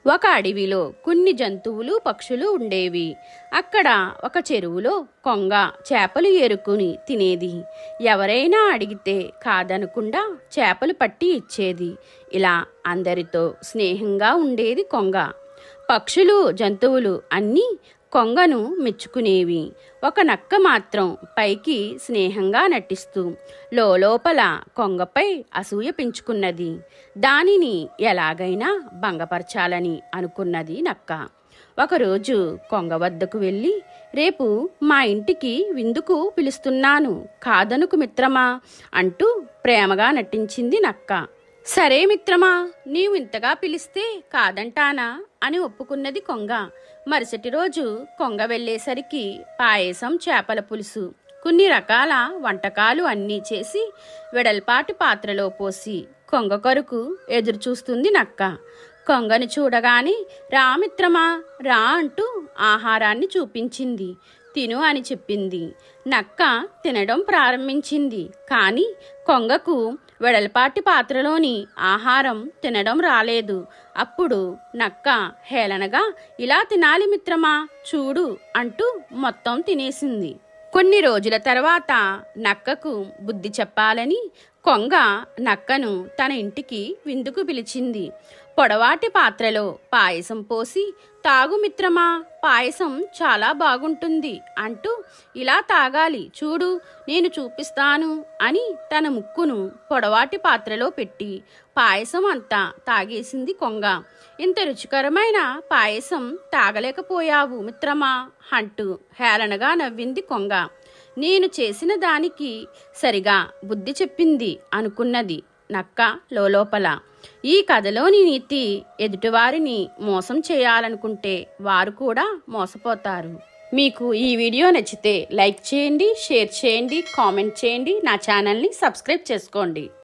ఒక అడవిలో కొన్ని జంతువులు పక్షులు ఉండేవి. అక్కడ ఒక చెరువులో కొంగ చేపలు ఏరుకుని తినేది. ఎవరైనా అడిగితే కాదనకుండా చేపలు పట్టి ఇచ్చేది. ఇలా అందరితో స్నేహంగా ఉండేది కొంగ. పక్షులు జంతువులు అన్నీ కొంగను మెచ్చుకునేవి. ఒక నక్క మాత్రం పైకి స్నేహంగా నటిస్తూ లోపల కొంగపై అసూయ పెంచుకున్నది. దానిని ఎలాగైనా భంగపరచాలని అనుకున్నది నక్క. ఒకరోజు కొంగ వద్దకు వెళ్ళి, రేపు మా ఇంటికి విందుకు పిలుస్తున్నాను, కాదనుకు మిత్రమా అంటూ ప్రేమగా నటించింది నక్క. సరే మిత్రమా, నీవు ఇంతగా పిలిస్తే కాదంటానా అని ఒప్పుకున్నది కొంగ. మరుసటి రోజు కొంగ వెళ్ళేసరికి పాయసం, చేపల పులుసు, కొన్ని రకాల వంటకాలు అన్నీ చేసి వెడల్పాటి పాత్రలో పోసి కొంగ కొరకు ఎదురు చూస్తుంది నక్క. కొంగను చూడగానే రా మిత్రమా రా అంటూ ఆహారాన్ని చూపించింది. తిను అని చెప్పింది. నక్క తినడం ప్రారంభించింది. కానీ కొంగకు వెడల్పాటి పాత్రలోని ఆహారం తినడం రాలేదు. అప్పుడు నక్క హేళనగా, ఇలా తినాలి మిత్రమా, చూడు అంటూ మొత్తం తినేసింది. కొన్ని రోజుల తర్వాత నక్కకు బుద్ధి చెప్పాలని కొంగ నక్కను తన ఇంటికి విందుకు పిలిచింది. పొడవాటి పాత్రలో పాయసం పోసి, తాగు మిత్రమా, పాయసం చాలా బాగుంటుంది అంటూ, ఇలా తాగాలి చూడు, నేను చూపిస్తాను అని తన ముక్కును పొడవాటి పాత్రలో పెట్టి పాయసం అంతా తాగేసింది కొంగ. ఇంత రుచికరమైన పాయసం తాగలేకపోయావు మిత్రమా అంటూ హేళనగా నవ్వింది కొంగ. నేను చేసిన దానికి సరిగా బుద్ధి చెప్పింది అనుకున్నది నక్క లోపల. ఈ కథలోని నీతి, ఎదుటివారిని మోసం చేయాలనుకుంటే వారు కూడా మోసపోతారు. మీకు ఈ వీడియో నచ్చితే లైక్ చేయండి, షేర్ చేయండి, కామెంట్ చేయండి, నా ఛానల్ని సబ్స్క్రైబ్ చేసుకోండి.